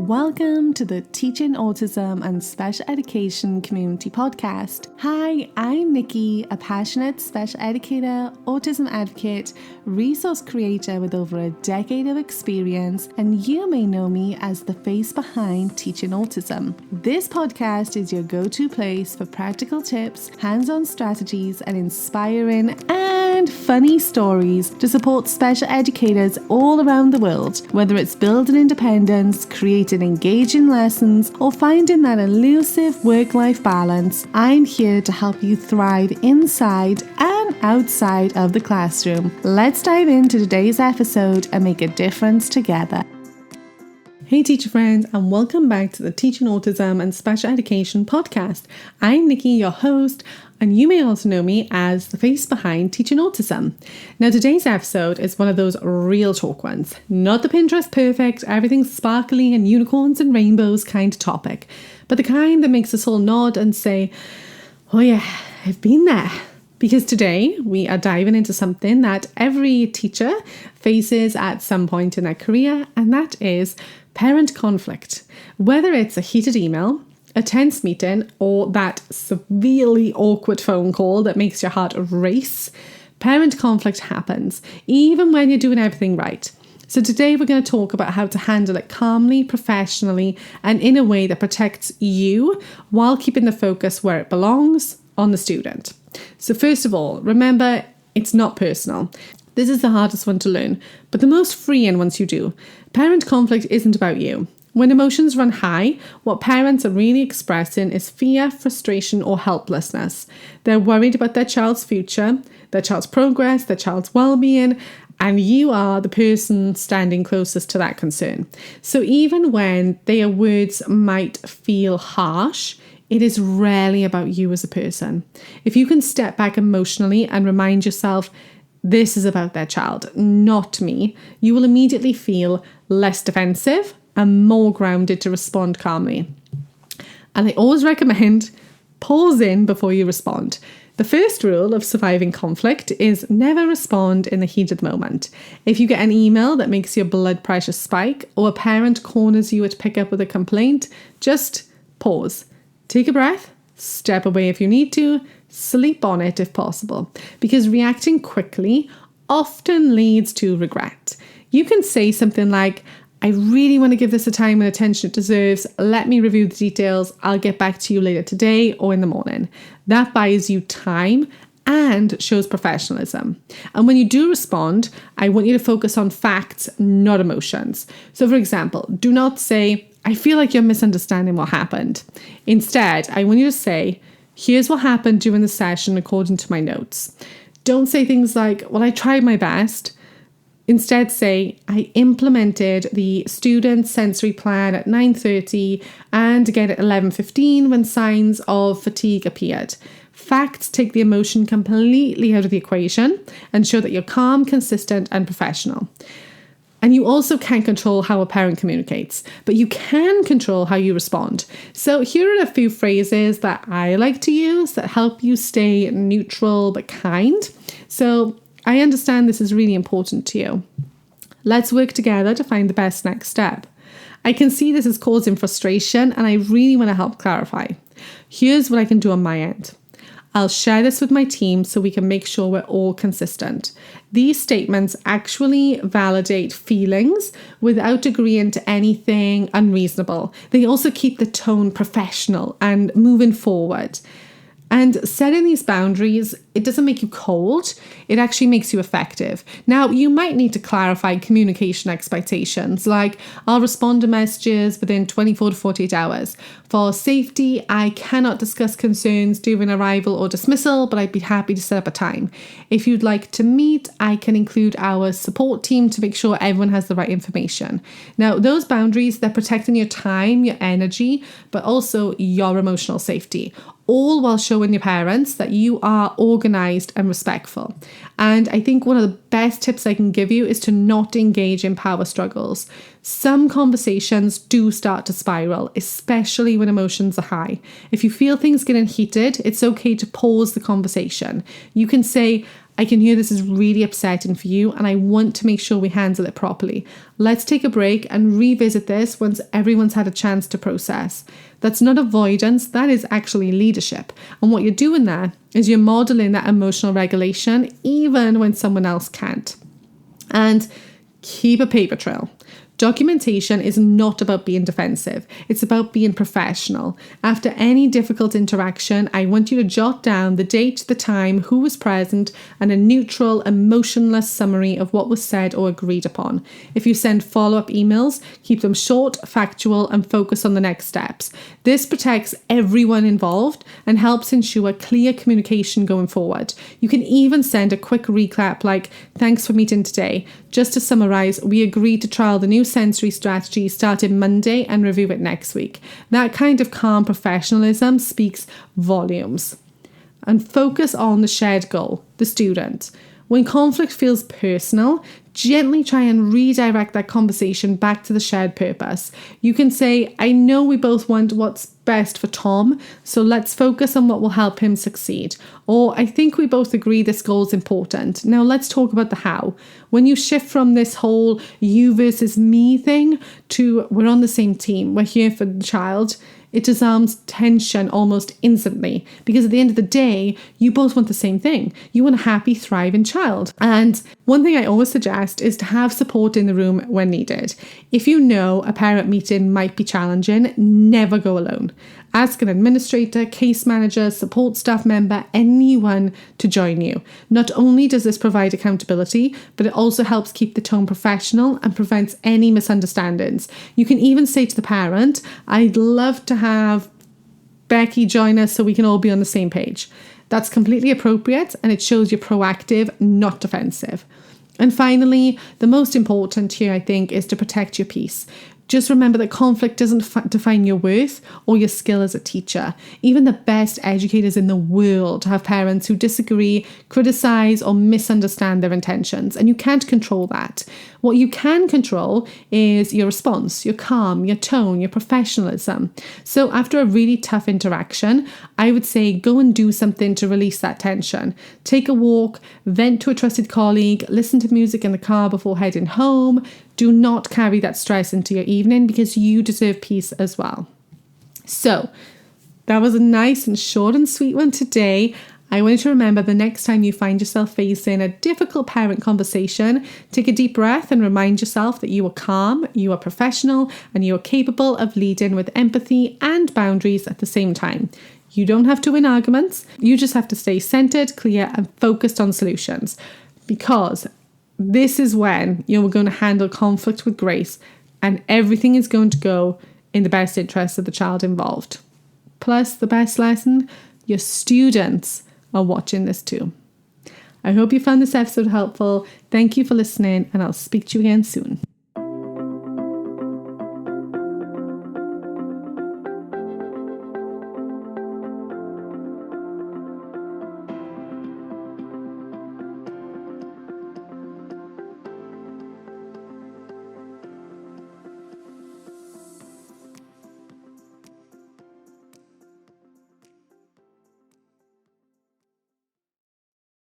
Welcome to the Teaching Autism and Special Education Community Podcast. Hi, I'm Nikki, a passionate special educator, autism advocate, resource creator with over a decade of experience, and you may know me as the face behind Teaching Autism. This podcast is your go-to place for practical tips, hands-on strategies, and inspiring and funny stories to support special educators all around the world, whether it's building independence, creating engaging lessons, or finding that elusive work-life balance. I'm here to help you thrive inside and outside of the classroom. Let's dive into today's episode and make a difference together. Hey teacher friends, and welcome back to the Teaching Autism and Special Education podcast. I'm Nikki, your host, and you may also know me as the face behind Teaching Autism. Now today's episode is one of those real talk ones, not the Pinterest perfect, everything sparkly and unicorns and rainbows kind of topic, but the kind that makes us all nod and say, oh yeah, I've been there. Because today we are diving into something that every teacher faces at some point in their career, and that is parent conflict. Whether it's a heated email, a tense meeting, or that severely awkward phone call that makes your heart race, parent conflict happens, even when you're doing everything right. So today we're going to talk about how to handle it calmly, professionally, and in a way that protects you while keeping the focus where it belongs, on the student. So first of all, remember, it's not personal. This is the hardest one to learn, but the most freeing once you do. Parent conflict isn't about you. When emotions run high, what parents are really expressing is fear, frustration, or helplessness. They're worried about their child's future, their child's progress, their child's well-being, and you are the person standing closest to that concern. So even when their words might feel harsh, it is rarely about you as a person. If you can step back emotionally and remind yourself, this is about their child, not me, you will immediately feel less defensive and more grounded to respond calmly. And I always recommend pausing before you respond. The first rule of surviving conflict is never respond in the heat of the moment. If you get an email that makes your blood pressure spike, or a parent corners you at pickup with a complaint, just pause. Take a breath, step away if you need to, sleep on it if possible, because reacting quickly often leads to regret. You can say something like, I really want to give this the time and attention it deserves. Let me review the details. I'll get back to you later today or in the morning. That buys you time and shows professionalism. And when you do respond, I want you to focus on facts, not emotions. So for example, do not say, I feel like you're misunderstanding what happened. Instead, I want you to say, here's what happened during the session according to my notes. Don't say things like, well, I tried my best. Instead say, I implemented the student sensory plan at 9:30 and again at 11:15 when signs of fatigue appeared. Facts take the emotion completely out of the equation and show that you're calm, consistent, and professional. And you also can't control how a parent communicates, but you can control how you respond. So here are a few phrases that I like to use that help you stay neutral but kind. So I understand this is really important to you. Let's work together to find the best next step. I can see this is causing frustration and I really want to help clarify. Here's what I can do on my end. I'll share this with my team so we can make sure we're all consistent. These statements actually validate feelings without agreeing to anything unreasonable. They also keep the tone professional and moving forward. And setting these boundaries, it doesn't make you cold, it actually makes you effective. Now, you might need to clarify communication expectations, like I'll respond to messages within 24 to 48 hours. For safety, I cannot discuss concerns during arrival or dismissal, but I'd be happy to set up a time. If you'd like to meet, I can include our support team to make sure everyone has the right information. Now, those boundaries, they're protecting your time, your energy, but also your emotional safety, all while showing your parents that you are organised and respectful. And I think one of the best tips I can give you is to not engage in power struggles. Some conversations do start to spiral, especially when emotions are high. If you feel things getting heated, it's okay to pause the conversation. You can say, I can hear this is really upsetting for you, and I want to make sure we handle it properly. Let's take a break and revisit this once everyone's had a chance to process. That's not avoidance, that is actually leadership. And what you're doing there is you're modeling that emotional regulation even when someone else can't. And keep a paper trail. Documentation is not about being defensive. It's about being professional. After any difficult interaction, I want you to jot down the date, the time, who was present, and a neutral, emotionless summary of what was said or agreed upon. If you send follow-up emails, keep them short, factual, and focus on the next steps. This protects everyone involved and helps ensure clear communication going forward. You can even send a quick recap like, "Thanks for meeting today. Just to summarize, we agreed to trial the new sensory strategy starting Monday and review it next week." That kind of calm professionalism speaks volumes. And focus on the shared goal, the student. When conflict feels personal, gently try and redirect that conversation back to the shared purpose. You can say, "I know we both want what's best for Tom, so let's focus on what will help him succeed." Or, "I think we both agree this goal is important. Now let's talk about the how." When you shift from this whole you versus me thing to we're on the same team, we're here for the child, it disarms tension almost instantly, because at the end of the day, you both want the same thing. You want a happy, thriving child. And one thing I always suggest is to have support in the room when needed. If you know a parent meeting might be challenging, never go alone. Ask an administrator, case manager, support staff member, anyone to join you. Not only does this provide accountability, but it also helps keep the tone professional and prevents any misunderstandings. You can even say to the parent, "I'd love to have Becky join us so we can all be on the same page." That's completely appropriate, and it shows you're proactive, not defensive. And finally, the most important here, I think, is to protect your peace. Just remember that conflict doesn't define your worth or your skill as a teacher. Even the best educators in the world have parents who disagree, criticize, or misunderstand their intentions, and you can't control that. What you can control is your response, your calm, your tone, your professionalism. So after a really tough interaction, I would say go and do something to release that tension. Take a walk, vent to a trusted colleague, listen to music in the car before heading home. Do not carry that stress into your evening, because you deserve peace as well. So that was a nice and short and sweet one today. I want you to remember the next time you find yourself facing a difficult parent conversation, take a deep breath and remind yourself that you are calm, you are professional, and you are capable of leading with empathy and boundaries at the same time. You don't have to win arguments. You just have to stay centered, clear, and focused on solutions, because this is when you're going to handle conflict with grace, and everything is going to go in the best interest of the child involved. Plus, the best lesson, your students are watching this too. I hope you found this episode helpful. Thank you for listening, and I'll speak to you again soon.